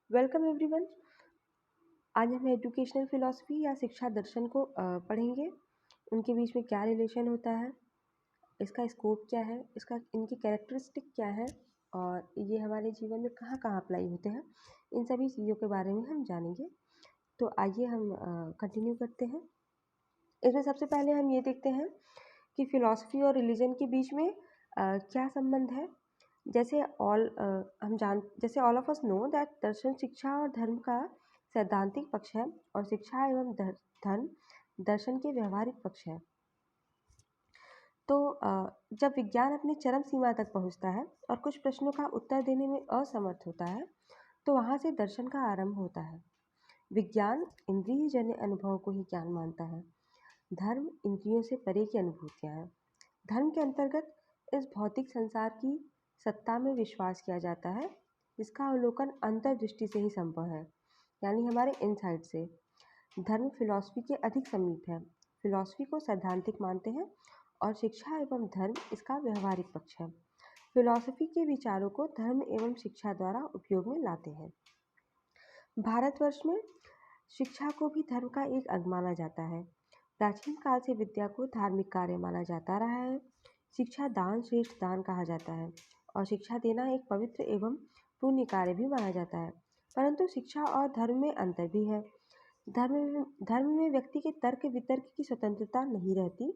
Welcome everyone. आज हम educational philosophy या शिक्षा दर्शन को पढ़ेंगे। उनके बीच में क्या रिलेशन होता है, इसका स्कोप क्या है, इसका इनकी कैरेक्टरिस्टिक क्या है और ये हमारे जीवन में कहाँ कहाँ अप्लाई होते हैं, इन सभी चीज़ों के बारे में हम जानेंगे। तो आइए हम कंटिन्यू करते हैं। इसमें सबसे पहले हम ये देखते हैं कि फिलॉसफी और रिलीजन के बीच में क्या संबंध है। जैसे all of us know that दर्शन शिक्षा और धर्म का सैद्धांतिक पक्ष है और शिक्षा एवं धर्म दर्शन के व्यवहारिक पक्ष है। तो जब विज्ञान अपनी चरम सीमा तक पहुंचता है और कुछ प्रश्नों का उत्तर देने में असमर्थ होता है, तो वहां से दर्शन का आरंभ होता है। विज्ञान इंद्रिय जन्य अनुभव को ही ज्ञान मानता है। धर्म इंद्रियों से परे की अनुभूतियाँ हैं। धर्म के अंतर्गत इस भौतिक संसार की सत्ता में विश्वास किया जाता है, जिसका अवलोकन अंतर्दृष्टि से ही संभव है, यानी हमारे इनसाइट से। धर्म फिलॉसफी के अधिक समीप है। फिलॉसफी को सैद्धांतिक मानते हैं और शिक्षा एवं धर्म इसका व्यवहारिक पक्ष है। फिलॉसफी के विचारों को धर्म एवं शिक्षा द्वारा उपयोग में लाते हैं। भारतवर्ष में शिक्षा को भी धर्म का एक अंग माना जाता है। प्राचीन काल से विद्या को धार्मिक कार्य माना जाता रहा है। शिक्षा दान श्रेष्ठ दान कहा जाता है और शिक्षा देना एक पवित्र एवं पुण्य कार्य भी माना जाता है। परंतु शिक्षा और धर्म में अंतर भी है। धर्म में व्यक्ति के तर्क वितर्क की स्वतंत्रता नहीं रहती,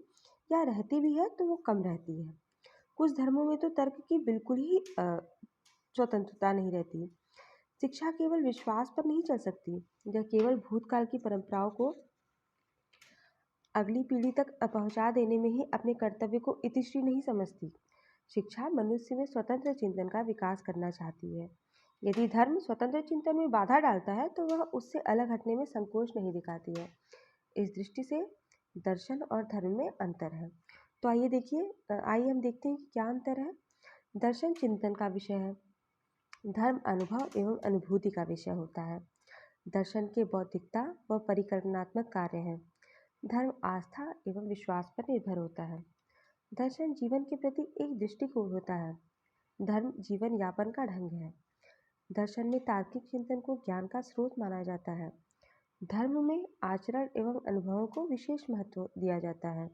या रहती भी है तो वो कम रहती है। कुछ धर्मों में तो तर्क की बिल्कुल ही स्वतंत्रता नहीं रहती। शिक्षा केवल विश्वास पर नहीं चल सकती, यह केवल भूतकाल की परंपराओं को अगली पीढ़ी तक पहुंचा देने में ही अपने कर्तव्य को इतिश्री नहीं समझती। शिक्षा मनुष्य में स्वतंत्र चिंतन का विकास करना चाहती है। यदि धर्म स्वतंत्र चिंतन में बाधा डालता है तो वह उससे अलग हटने में संकोच नहीं दिखाती है। इस दृष्टि से दर्शन और धर्म में अंतर है। तो आइए हम देखते हैं कि क्या अंतर है। दर्शन चिंतन का विषय है, धर्म अनुभव एवं अनुभूति का विषय होता है। दर्शन के बौद्धिकता व परिकल्पनात्मक कार्य हैं। धर्म आस्था एवं विश्वास पर निर्भर होता है। दर्शन जीवन के प्रति एक दृष्टिकोण होता है। धर्म जीवन यापन का ढंग है। दर्शन में तार्किक चिंतन को ज्ञान का स्रोत माना जाता है। धर्म में आचरण एवं अनुभवों को विशेष महत्व दिया जाता है।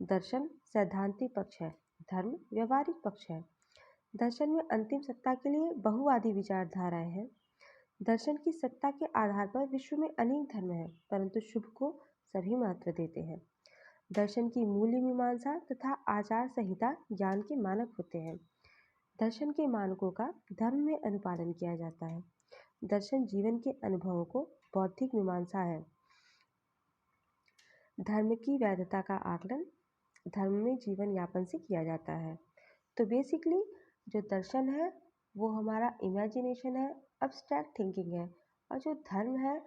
दर्शन सैद्धांतिक पक्ष है, धर्म व्यवहारिक पक्ष है। दर्शन में अंतिम सत्ता के लिए बहुवादी विचारधाराएं हैं। दर्शन की सत्ता के आधार पर विश्व में अनेक धर्म हैं, परंतु शुभ को सभी महत्व देते हैं। दर्शन की मूल्य मीमांसा तथा आचार संहिता ज्ञान के मानक होते हैं। दर्शन के मानकों का धर्म में अनुपालन किया जाता है। दर्शन जीवन के अनुभवों को बौद्धिक मीमांसा है। धर्म की वैधता का आकलन धर्म में जीवन यापन से किया जाता है। तो बेसिकली जो दर्शन है वो हमारा इमेजिनेशन है, अब्स्ट्रैक्ट थिंकिंग है, और जो धर्म है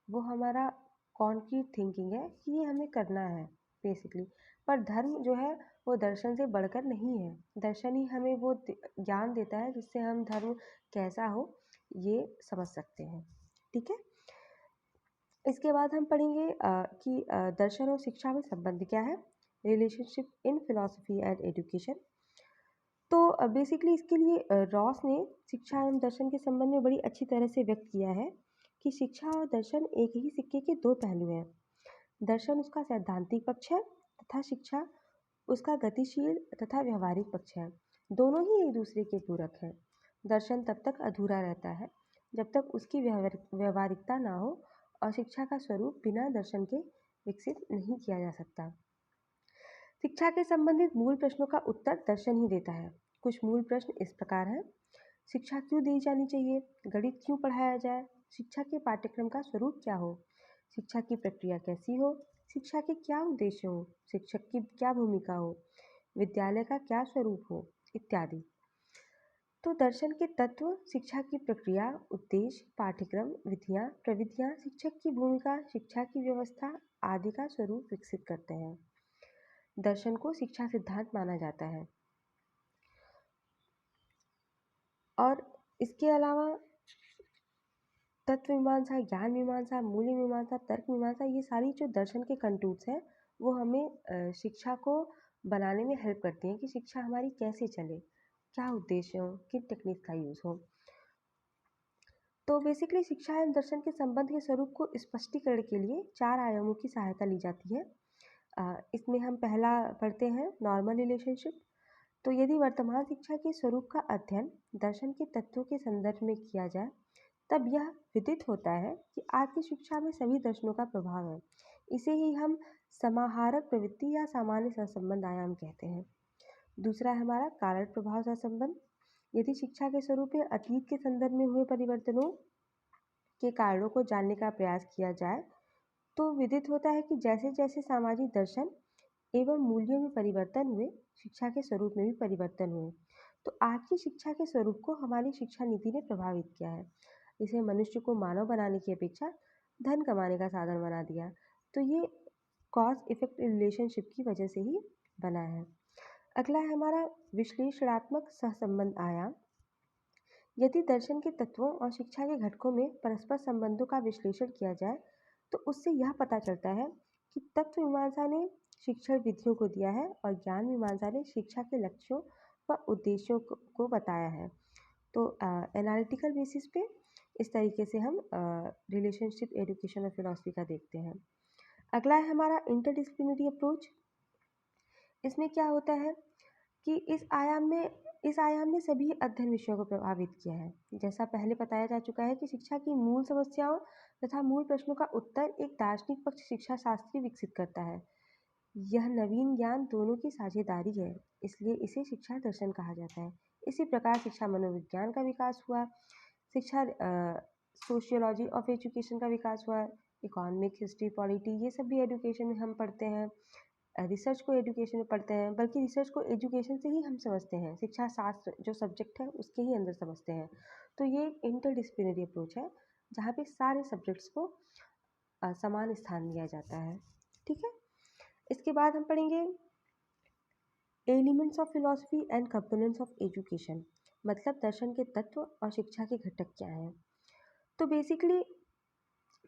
वो हमारा कॉन्क्रीट थिंकिंग है कि ये हमें करना है बेसिकली। पर धर्म जो है वो दर्शन से बढ़कर नहीं है। दर्शन ही हमें वो ज्ञान देता है जिससे हम धर्म कैसा हो ये समझ सकते हैं। ठीक है, इसके बाद हम पढ़ेंगे कि दर्शन और शिक्षा में संबंध क्या है, relationship in philosophy and education. तो बेसिकली इसके लिए रॉस ने शिक्षा एवं दर्शन के संबंध में बड़ी अच्छी तरह से व्यक्त किया है कि शिक्षा और दर्शन एक ही सिक्के के दो पहलू हैं। दर्शन उसका सैद्धांतिक पक्ष है तथा शिक्षा उसका गतिशील तथा व्यवहारिक पक्ष है। दोनों ही एक दूसरे के पूरक हैं। दर्शन तब तक अधूरा रहता है जब तक उसकी व्यवहारिकता ना हो, और शिक्षा का स्वरूप बिना दर्शन के विकसित नहीं किया जा सकता। शिक्षा के संबंधित मूल प्रश्नों का उत्तर दर्शन ही देता है। कुछ मूल प्रश्न इस प्रकार हैं। शिक्षा क्यों दी जानी चाहिए? गणित क्यों पढ़ाया जाए? शिक्षा के पाठ्यक्रम का स्वरूप क्या हो? शिक्षा की प्रक्रिया कैसी हो? शिक्षा के क्या उद्देश्य हो? शिक्षक की क्या भूमिका हो? विद्यालय का क्या स्वरूप हो? इत्यादि। तो दर्शन के तत्व शिक्षा की प्रक्रिया, उद्देश्य, पाठ्यक्रम, विधियाँ, प्रविधियाँ, शिक्षक की भूमिका, शिक्षा की व्यवस्था आदि का स्वरूप विकसित करते हैं। दर्शन को शिक्षा सिद्धांत माना जाता है। और इसके अलावा तत्व मीमांसा, ज्ञान मीमांसा, मूल्य मीमांसा, तर्क मीमांसा, ये सारी जो दर्शन के कंटूर्स हैं वो हमें शिक्षा को बनाने में हेल्प करती हैं कि शिक्षा हमारी कैसे चले, क्या उद्देश्य हो, किन टेक्निक का यूज़ हो। तो बेसिकली शिक्षा एवं दर्शन के संबंध के स्वरूप को स्पष्टीकरण के लिए 4 आयामों की सहायता ली जाती है। इसमें हम पहला पढ़ते हैं नॉर्मल रिलेशनशिप। तो यदि वर्तमान शिक्षा के स्वरूप का अध्ययन दर्शन के तत्वों के संदर्भ में किया जाए, तब यह विदित होता है कि आज की शिक्षा में सभी दर्शनों का प्रभाव है। इसे ही हम समाहारक प्रवृत्ति या सामान्य सहसंबंध आयाम कहते हैं। दूसरा है हमारा कारण प्रभाव सहसंबंध। यदि शिक्षा के स्वरूप में अतीत के संदर्भ में हुए परिवर्तनों के कारणों को जानने का प्रयास किया जाए, तो विदित होता है कि जैसे जैसे सामाजिक दर्शन एवं मूल्यों में परिवर्तन हुए, शिक्षा के स्वरूप में भी परिवर्तन हुए। तो आज की शिक्षा के स्वरूप को हमारी शिक्षा नीति ने प्रभावित किया है। इसे मनुष्य को मानव बनाने की अपेक्षा धन कमाने का साधन बना दिया। तो ये कॉज इफेक्ट रिलेशनशिप की वजह से ही बना है। अगला है हमारा विश्लेषणात्मक सहसंबंध आयाम। यदि दर्शन के तत्वों और शिक्षा के घटकों में परस्पर संबंधों का विश्लेषण किया जाए, तो उससे यह पता चलता है कि तत्व मीमांसा ने शिक्षण विधियों को दिया है और ज्ञान मीमांसा ने शिक्षा के लक्ष्यों व उद्देश्यों को बताया है। तो एनालिटिकल बेसिस पे इस तरीके से हम रिलेशनशिप एजुकेशन और फिलॉसफी का देखते हैं। अगला है हमारा इंटरडिसिप्लिनरी अप्रोच। इसमें क्या होता है कि इस आयाम ने सभी अध्ययन विषयों को प्रभावित किया है। जैसा पहले बताया जा चुका है कि शिक्षा की मूल समस्याओं तथा मूल प्रश्नों का उत्तर एक दार्शनिक पक्ष शिक्षा शास्त्री विकसित करता है। यह नवीन ज्ञान दोनों की साझेदारी है, इसलिए इसे शिक्षा दर्शन कहा जाता है। इसी प्रकार शिक्षा मनोविज्ञान का विकास हुआ, शिक्षा सोशियोलॉजी ऑफ एजुकेशन का विकास हुआ, इकोनॉमिक हिस्ट्री पॉलिटी ये सब भी एजुकेशन में हम पढ़ते हैं। रिसर्च को एजुकेशन में पढ़ते हैं, बल्कि रिसर्च को एजुकेशन से ही हम समझते हैं, शिक्षा शास्त्र जो सब्जेक्ट है उसके ही अंदर समझते हैं। तो ये एक इंटरडिसिप्लिनरी अप्रोच है जहाँ पे सारे सब्जेक्ट्स को समान स्थान दिया जाता है। ठीक है, इसके बाद हम पढ़ेंगे elements of philosophy and components of education. मतलब दर्शन के तत्व और शिक्षा के घटक क्या हैं। तो बेसिकली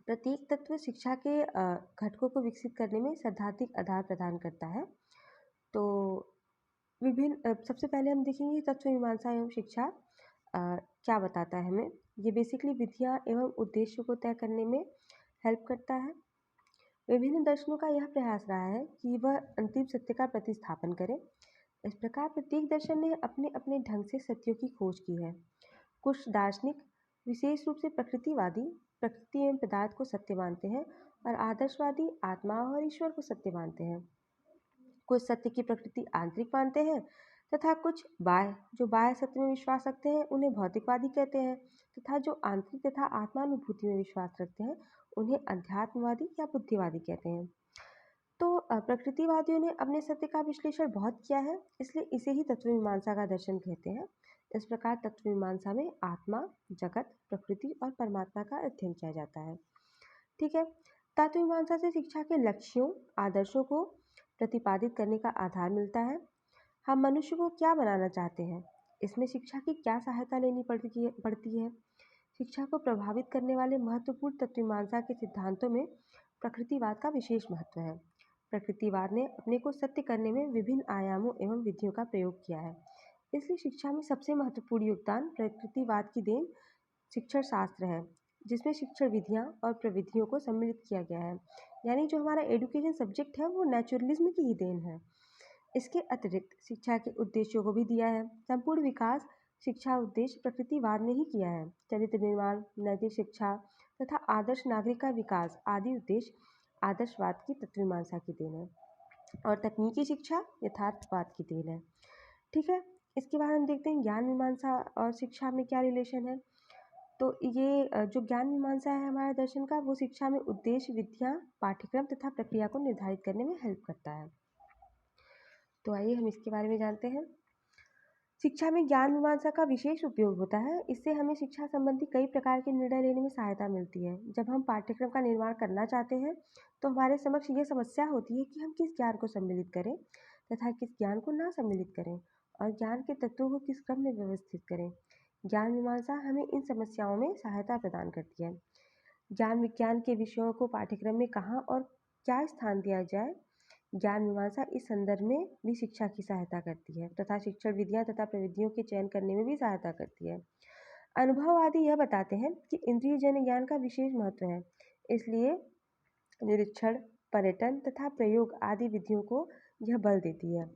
प्रत्येक तत्व शिक्षा के घटकों को विकसित करने में सैद्धांतिक आधार प्रदान करता है। तो विभिन्न सबसे पहले हम देखेंगे तत्व मीमांसा एवं शिक्षा क्या बताता है हमें। ये बेसिकली विधियाँ एवं उद्देश्य को तय करने में हेल्प करता है। विभिन्न दर्शनों का यह प्रयास रहा है कि वह अंतिम सत्य का प्रतिस्थापन करे। इस प्रकार प्रत्येक दर्शन ने अपने अपने ढंग से सत्यों की खोज की है। कुछ दार्शनिक विशेष रूप से प्रकृतिवादी प्रकृति एवं पदार्थ को सत्य मानते हैं और आदर्शवादी आत्मा और ईश्वर को सत्य मानते हैं। कुछ सत्य की प्रकृति आंतरिक मानते हैं तथा कुछ जो बाह्य सत्य में विश्वास रखते हैं उन्हें भौतिकवादी कहते हैं, तथा जो आंतरिक तथा आत्मानुभूति में विश्वास रखते हैं उन्हें अध्यात्मवादी या बुद्धिवादी कहते हैं। तो प्रकृतिवादियों ने अपने सत्य का विश्लेषण बहुत किया है, इसलिए इसे ही तत्वमीमांसा का दर्शन कहते हैं। इस प्रकार तत्वमीमांसा में आत्मा, जगत, प्रकृति और परमात्मा का अध्ययन किया जाता है। ठीक है, तत्वमीमांसा से शिक्षा के लक्ष्यों, आदर्शों को प्रतिपादित करने का आधार मिलता है। हम मनुष्य को क्या बनाना चाहते हैं, इसमें शिक्षा की क्या सहायता लेनी पड़ती है। शिक्षा को प्रभावित करने वाले महत्वपूर्ण तत्वमीमांसा के सिद्धांतों में प्रकृतिवाद का विशेष महत्व है। प्रकृतिवाद ने अपने को सत्य करने में विभिन्न आयामों एवं विधियों का प्रयोग किया है, इसलिए शिक्षा में सबसे महत्वपूर्ण योगदान प्रकृतिवाद की देन शिक्षण शास्त्र है, जिसमें शिक्षण विधियाँ और प्रविधियों को सम्मिलित किया गया है। यानी जो हमारा एजुकेशन सब्जेक्ट है वो नेचुरलिज्म की ही देन है। इसके अतिरिक्त शिक्षा के उद्देश्यों को भी दिया है। संपूर्ण विकास शिक्षा उद्देश्य प्रकृतिवाद ने ही किया है। चरित्र निर्माण, नैतिक शिक्षा तथा आदर्श नागरिक का विकास आदि उद्देश्य आदर्शवाद की तत्वमीमांसा की देन है और तकनीकी शिक्षा यथार्थवाद की देन है। ठीक है, इसके बाद हम देखते हैं ज्ञान मीमांसा और शिक्षा में क्या रिलेशन है। तो ये जो ज्ञान मीमांसा है हमारे दर्शन का, वो शिक्षा में उद्देश्य, विधियाँ, पाठ्यक्रम तथा प्रक्रिया को निर्धारित करने में हेल्प करता है। तो आइए हम इसके बारे में जानते हैं। शिक्षा में ज्ञान मीमांसा का विशेष उपयोग होता है। इससे हमें शिक्षा संबंधी कई प्रकार के निर्णय लेने में सहायता मिलती है। जब हम पाठ्यक्रम का निर्माण करना चाहते हैं तो हमारे समक्ष ये समस्या होती है कि हम किस ज्ञान को सम्मिलित करें तथा किस ज्ञान को ना सम्मिलित करें और ज्ञान के तत्वों को किस क्रम में व्यवस्थित करें। ज्ञान मीमांसा हमें इन समस्याओं में सहायता प्रदान करती है। ज्ञान विज्ञान के विषयों को पाठ्यक्रम में कहाँ और क्या स्थान दिया जाए, ज्ञान मीमांसा इस संदर्भ में भी शिक्षा की सहायता करती है तथा शिक्षण विधियाँ तथा प्रविधियों के चयन करने में भी सहायता करती है। अनुभववादी यह बताते हैं कि इंद्रिय जन्य ज्ञान का विशेष महत्व है, इसलिए निरीक्षण, पर्यटन तथा प्रयोग आदि विधियों को यह बल देती है।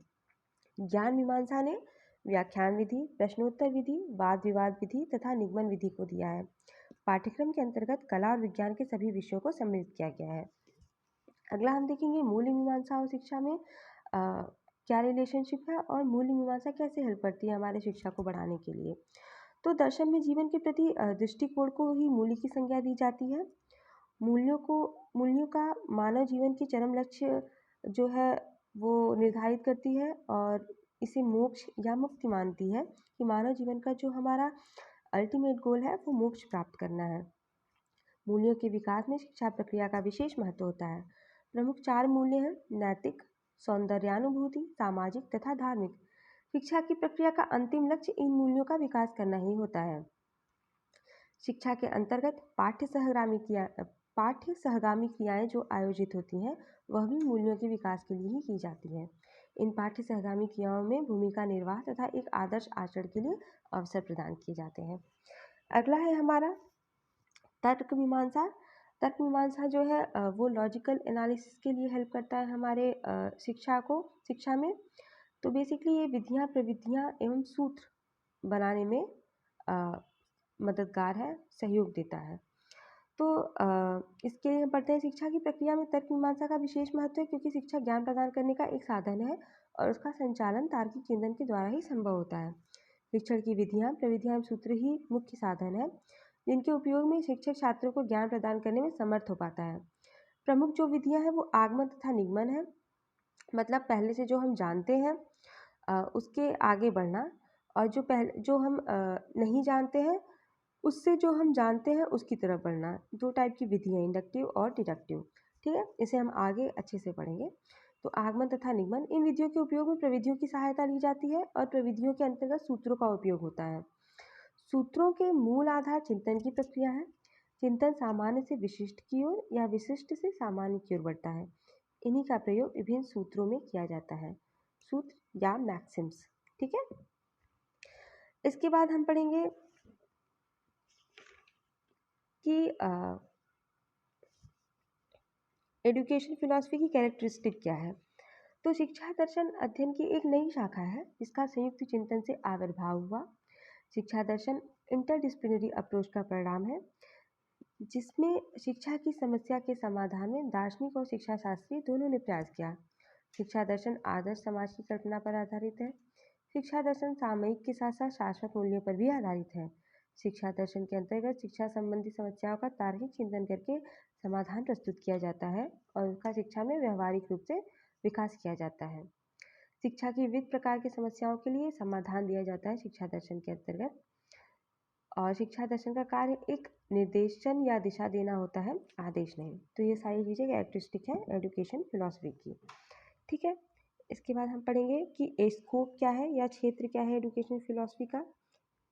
ज्ञान मीमांसा ने व्याख्यान विधि, प्रश्नोत्तर विधि, वाद विवाद विधि तथा निगमन विधि को दिया है। पाठ्यक्रम के अंतर्गत कला और विज्ञान के सभी विषयों को सम्मिलित किया गया है। अगला हम देखेंगे मूल्य मीमांसा और शिक्षा में क्या रिलेशनशिप है और मूल्य मीमांसा कैसे हेल्प करती है हमारे शिक्षा को बढ़ाने के लिए। तो दर्शन में जीवन के प्रति दृष्टिकोण को ही मूल्य की संज्ञा दी जाती है। मूल्यों का मानव जीवन के चरम लक्ष्य जो है वो निर्धारित करती है और इसे मोक्ष या मुक्ति मानती है कि मानव जीवन का जो हमारा अल्टीमेट गोल है वो मोक्ष प्राप्त करना है। मूल्यों के विकास में शिक्षा प्रक्रिया का विशेष महत्व होता है। प्रमुख 4 मूल्य हैं: नैतिक, सौंदर्यानुभूति, सामाजिक तथा धार्मिक। शिक्षा की प्रक्रिया का अंतिम लक्ष्य इन मूल्यों का विकास करना ही होता है। शिक्षा के अंतर्गत पाठ्य सहगामी क्रियाएं जो आयोजित होती हैं वह भी मूल्यों के विकास के लिए ही की जाती हैं। इन पाठ्य सहगामी क्रियाओं में भूमिका निर्वाह तथा एक आदर्श आचरण के लिए अवसर प्रदान किए जाते हैं। अगला है हमारा तर्क मीमांसा। तर्क मीमांसा जो है वो लॉजिकल एनालिसिस के लिए हेल्प करता है हमारे शिक्षा में। तो बेसिकली ये विधियाँ, प्रविधियाँ एवं सूत्र बनाने में मददगार है, सहयोग देता है। तो इसके लिए हम पढ़ते हैं शिक्षा की प्रक्रिया में तर्क मीमांसा का विशेष महत्व है, क्योंकि शिक्षा ज्ञान प्रदान करने का एक साधन है और उसका संचालन तार्किक चिंतन के द्वारा ही संभव होता है। शिक्षण की विधियाँ, प्रविधियाँ एवं सूत्र ही मुख्य साधन है जिनके उपयोग में शिक्षक छात्रों को ज्ञान प्रदान करने में समर्थ हो पाता है। प्रमुख जो विधियाँ हैं वो आगमन तथा निगमन है, मतलब पहले से जो हम जानते हैं उसके आगे बढ़ना, और जो हम नहीं जानते हैं उससे जो हम जानते हैं उसकी तरफ बढ़ना। 2 टाइप की विधि है, इंडक्टिव और डिडक्टिव। ठीक है, इसे हम आगे अच्छे से पढ़ेंगे। तो आगमन तथा निगमन, इन विधियों के उपयोग में प्रविधियों की सहायता ली जाती है और प्रविधियों के अंतर्गत सूत्रों का उपयोग होता है। सूत्रों के मूल आधार चिंतन की प्रक्रिया है। चिंतन सामान्य से विशिष्ट की ओर या विशिष्ट से सामान्य की ओर बढ़ता है। इन्हीं का प्रयोग विभिन्न सूत्रों में किया जाता है, सूत्र या मैक्सिम्स। ठीक है, इसके बाद हम पढ़ेंगे कि एजुकेशन फिलॉसफी की कैरेक्टरिस्टिक क्या है। तो शिक्षा दर्शन अध्ययन की एक नई शाखा है जिसका संयुक्त चिंतन से आविर्भाव हुआ। शिक्षा दर्शन इंटरडिसिप्लिनरी अप्रोच का परिणाम है जिसमें शिक्षा की समस्या के समाधान में दार्शनिक और शिक्षा शास्त्री दोनों ने प्रयास किया। शिक्षा दर्शन आदर्श समाज की कल्पना पर आधारित है। शिक्षा दर्शन सामयिक के साथ साथ शाश्वत मूल्यों पर भी आधारित है। शिक्षा दर्शन के अंतर्गत शिक्षा संबंधी समस्याओं का तार्किक चिंतन करके समाधान प्रस्तुत किया जाता है और उसका शिक्षा में व्यवहारिक रूप से विकास किया जाता है। शिक्षा की विविध प्रकार की समस्याओं के लिए समाधान दिया जाता है शिक्षा दर्शन के अंतर्गत, और शिक्षा दर्शन का कार्य एक निर्देशन या दिशा देना होता है, आदेश नहीं। तो ये सारी चीज़ें कैरेक्टरिस्टिक है एजुकेशन फिलॉसफी की। ठीक है, इसके बाद हम पढ़ेंगे कि स्कोप क्या है या क्षेत्र क्या है एजुकेशन फिलॉसफी का,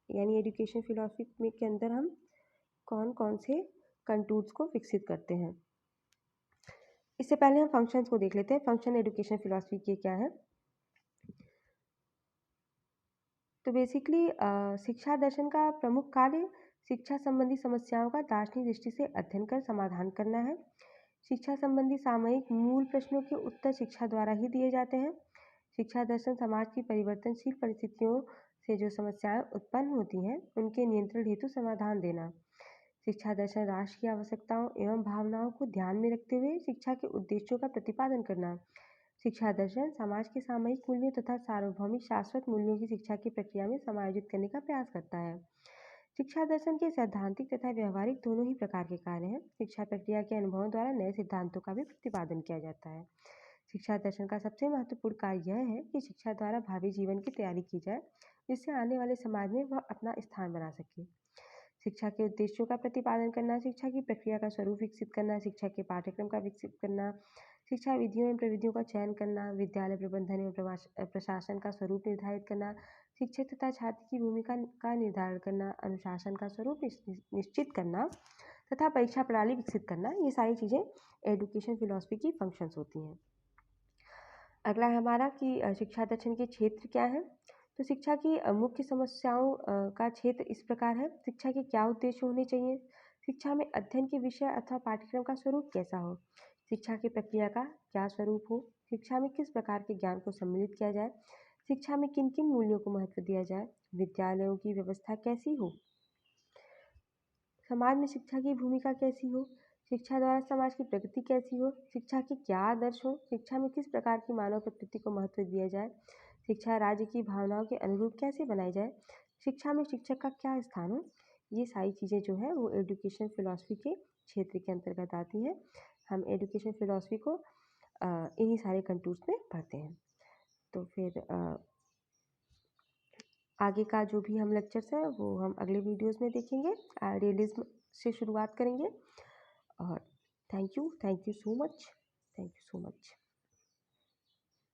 यानी एजुकेशन फिलॉसफी में के अंदर हम कौन कौन से कंटूर्स को विकसित करते हैं। इससे पहले हम फंक्शंस को देख लेते हैं। फंक्शन एजुकेशन फिलॉसफी के क्या है। तो बेसिकली शिक्षा दर्शन का प्रमुख कार्य शिक्षा संबंधी समस्याओं का दार्शनिक दृष्टि से अध्ययन कर समाधान करना है। शिक्षा संबंधी सामयिक मूल प्रश्नों के उत्तर शिक्षा द्वारा ही दिए जाते हैं। शिक्षा दर्शन समाज की परिवर्तनशील परिस्थितियों से जो समस्याएं उत्पन्न होती हैं उनके नियंत्रण हेतु समाधान देना। शिक्षा दर्शन राष्ट्र की आवश्यकताओं एवं भावनाओं को ध्यान में रखते हुए शिक्षा के उद्देश्यों का प्रतिपादन करना। शिक्षा दर्शन समाज के सामयिक मूल्यों तथा सार्वभौमिक शाश्वत मूल्यों की शिक्षा की प्रक्रिया में समायोजित करने का प्रयास करता है। शिक्षा दर्शन के सैद्धांतिक तथा व्यवहारिक दोनों ही प्रकार के कार्य हैं। शिक्षा प्रक्रिया के अनुभवों द्वारा नए सिद्धांतों का भी प्रतिपादन किया जाता है। शिक्षा दर्शन का सबसे महत्वपूर्ण कार्य यह है कि शिक्षा द्वारा भावी जीवन की तैयारी की जाए जिससे आने वाले समाज में वह अपना स्थान बना सके। शिक्षा के उद्देश्यों का प्रतिपादन करना, शिक्षा की प्रक्रिया का स्वरूप विकसित करना, शिक्षा के पाठ्यक्रम का विकसित करना, शिक्षा विधियों एवं प्रविधियों का चयन करना, विद्यालय प्रबंधन एवं प्रशासन का स्वरूप निर्धारित करना, शिक्षक तथा छात्र की भूमिका का निर्धारण करना, अनुशासन का स्वरूप निश्चित करना तथा परीक्षा प्रणाली विकसित करना, ये सारी चीज़ें एजुकेशन फिलॉसफी की फंक्शंस होती हैं। अगला है हमारा कि शिक्षा दर्शन के क्षेत्र क्या है। तो शिक्षा की मुख्य समस्याओं का क्षेत्र इस प्रकार है। शिक्षा के क्या उद्देश्य होने चाहिए? शिक्षा में अध्ययन के विषय अथवा पाठ्यक्रम का स्वरूप कैसा हो? शिक्षा की प्रक्रिया का क्या स्वरूप हो? शिक्षा में किस प्रकार के ज्ञान को सम्मिलित किया जाए? शिक्षा में किन किन मूल्यों को महत्व दिया जाए? विद्यालयों की व्यवस्था कैसी हो? समाज में शिक्षा की भूमिका कैसी हो? शिक्षा द्वारा समाज की प्रगति कैसी हो? शिक्षा के क्या आदर्श हो? शिक्षा में किस प्रकार की मानव प्रकृति को महत्व दिया जाए? शिक्षा राज्य की भावनाओं के अनुरूप कैसे बनाई जाए? शिक्षा में शिक्षक का क्या स्थान हो? ये सारी चीज़ें जो है वो एजुकेशन फिलॉसफी के क्षेत्र के अंतर्गत आती हैं। हम एजुकेशन फिलॉसफी को इन्हीं सारे कंटूर्स में पढ़ते हैं। तो फिर आगे का जो भी हम लेक्चर्स हैं वो हम अगले वीडियोस में देखेंगे। रियलिज्म से शुरुआत करेंगे और थैंक यू सो मच।